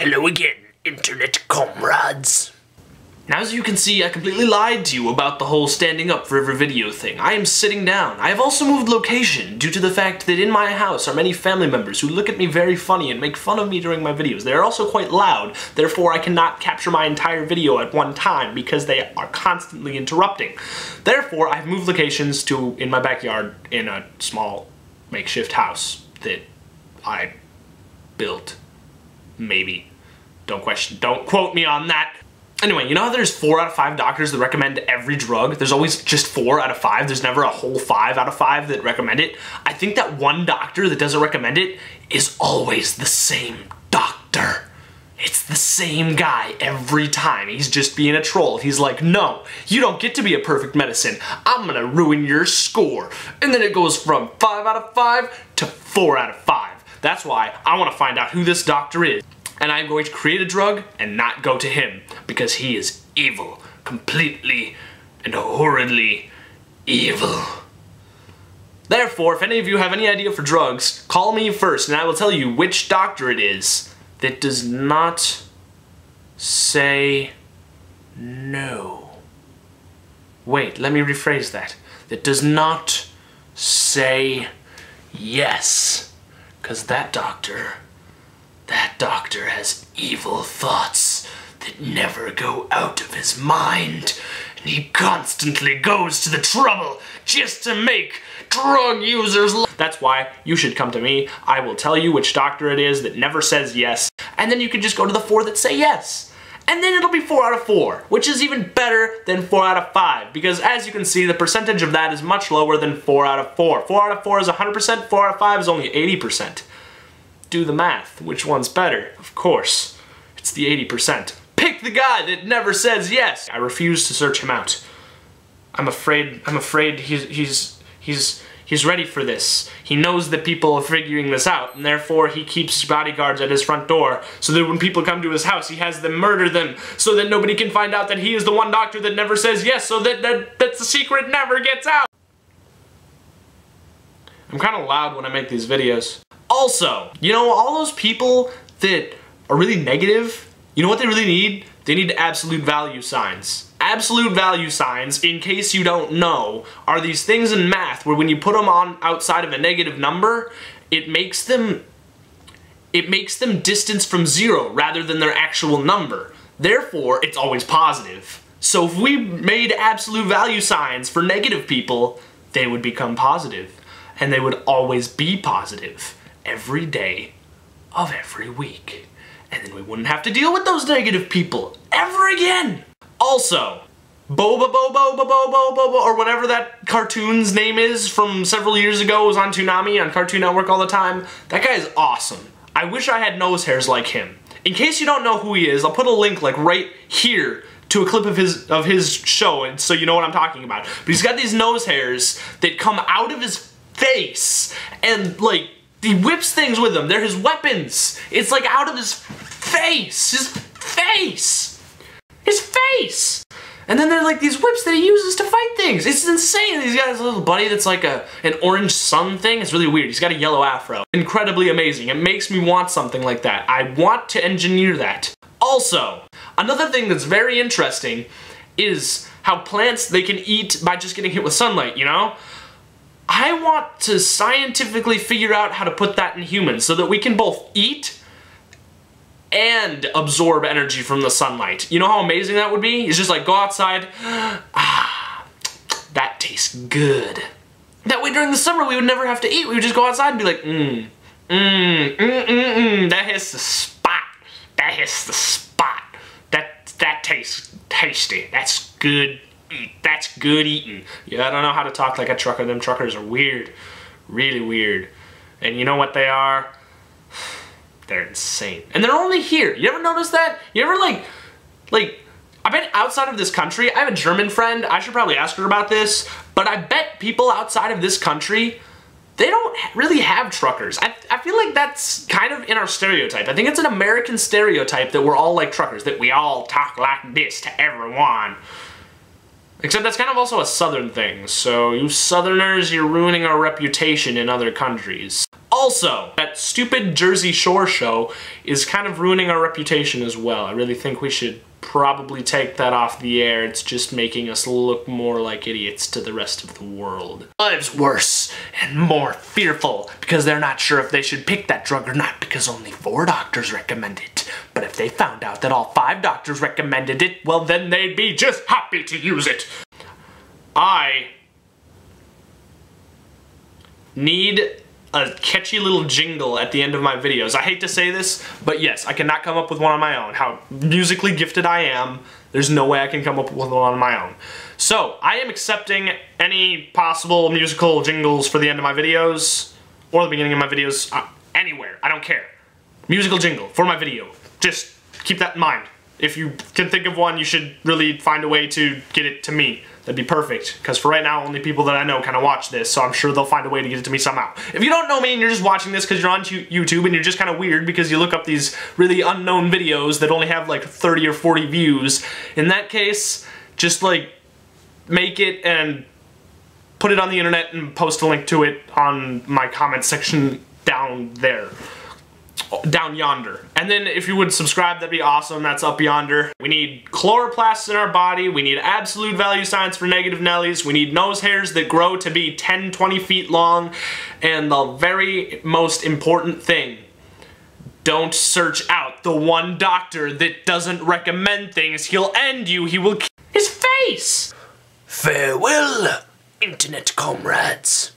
Hello again, internet comrades. Now, as you can see, I completely lied to you about the whole standing up for every video thing. I am sitting down. I have also moved location due to the fact that in my house are many family members who look at me very funny and make fun of me during my videos. They are also quite loud, therefore I cannot capture my entire video at one time because they are constantly interrupting. Therefore, I've moved locations to in my backyard in a small makeshift house that I built. Maybe. Don't quote me on that. Anyway, you know how there's 4 out of 5 doctors that recommend every drug? There's always just 4 out of 5. There's never a whole 5 out of 5 that recommend it. I think that one doctor that doesn't recommend it is always the same doctor. It's the same guy every time. He's just being a troll. He's like, no, you don't get to be a perfect medicine. I'm gonna ruin your score. And then it goes from 5 out of 5 to 4 out of 5. That's why I want to find out who this doctor is. And I'm going to create a drug and not go to him because he is evil. Completely and horridly evil. Therefore, if any of you have any idea for drugs, call me first and I will tell you which doctor it is that does not say no. Wait, let me rephrase that. That does not say yes. Because that doctor has evil thoughts that never go out of his mind. And he constantly goes to the trouble just to make drug users That's why you should come to me. I will tell you which doctor it is that never says yes. And then you can just go to the 4 that say yes. And then it'll be 4 out of 4, which is even better than 4 out of 5. Because as you can see, the percentage of that is much lower than 4 out of 4. 4 out of 4 is 100%, 4 out of 5 is only 80%. Do the math. Which one's better? Of course, it's the 80%. Pick the guy that never says yes. I refuse to search him out. I'm afraid he's ready for this. He knows that people are figuring this out, and therefore he keeps bodyguards at his front door so that when people come to his house, he has them murder them so that nobody can find out that he is the one doctor that never says yes, so that the secret never gets out. I'm kind of loud when I make these videos. Also, you know, all those people that are really negative, you know what they really need? They need absolute value signs. Absolute value signs, in case you don't know, are these things in math where when you put them on outside of a negative number, it makes them distance from 0 rather than their actual number. Therefore, it's always positive. So if we made absolute value signs for negative people, they would become positive. And they would always be positive. Every day of every week. And then we wouldn't have to deal with those negative people ever again. Also, Boba, or whatever that cartoon's name is from several years ago, was on Toonami, on Cartoon Network all the time. That guy is awesome. I wish I had nose hairs like him. In case you don't know who he is, I'll put a link like right here to a clip of his show, and so you know what I'm talking about. But he's got these nose hairs that come out of his face, and like, he whips things with them. They're his weapons. It's like out of his face. His face. His face. And then they're like these whips that he uses to fight things. It's insane. He's got his little buddy that's like an orange sun thing. It's really weird. He's got a yellow afro. Incredibly amazing. It makes me want something like that. I want to engineer that. Also, another thing that's very interesting is how plants they can eat by just getting hit with sunlight, you know? I want to scientifically figure out how to put that in humans so that we can both eat and absorb energy from the sunlight. You know how amazing that would be? It's just like, go outside, that tastes good. That way during the summer we would never have to eat. We would just go outside and be like, that hits the spot. That hits the spot. That tastes tasty. That's good. That's good eating. Yeah, I don't know how to talk like a trucker. Them truckers are weird. Really weird. And you know what they are? They're insane. And they're only here. You ever notice that? You ever like, I bet outside of this country, I have a German friend, I should probably ask her about this, but I bet people outside of this country, they don't really have truckers. I feel like that's kind of in our stereotype. I think it's an American stereotype that we're all like truckers, that we all talk like this to everyone. Except that's kind of also a southern thing, so you southerners, you're ruining our reputation in other countries. Also, that stupid Jersey Shore show is kind of ruining our reputation as well. I really think we should probably take that off the air. It's just making us look more like idiots to the rest of the world. Lives worse and more fearful because they're not sure if they should pick that drug or not because only 4 doctors recommend it. But if they found out that all 5 doctors recommended it, well then they'd be just happy to use it. I need a catchy little jingle at the end of my videos. I hate to say this, but yes, I cannot come up with one on my own. How musically gifted I am, there's no way I can come up with one on my own. So, I am accepting any possible musical jingles for the end of my videos, or the beginning of my videos, anywhere, I don't care. Musical jingle for my video. Just keep that in mind. If you can think of one, you should really find a way to get it to me. That'd be perfect, because for right now, only people that I know kind of watch this, so I'm sure they'll find a way to get it to me somehow. If you don't know me and you're just watching this because you're on YouTube and you're just kind of weird because you look up these really unknown videos that only have like 30 or 40 views, in that case, just like make it and put it on the internet and post a link to it on my comment section down there. Down yonder. And then if you would subscribe, that'd be awesome. That's up yonder. We need chloroplasts in our body. We need absolute value signs for negative Nellies. We need nose hairs that grow to be 10, 20 feet long. And the very most important thing, don't search out the one doctor that doesn't recommend things. He'll end you. He will kill his face. Farewell, internet comrades.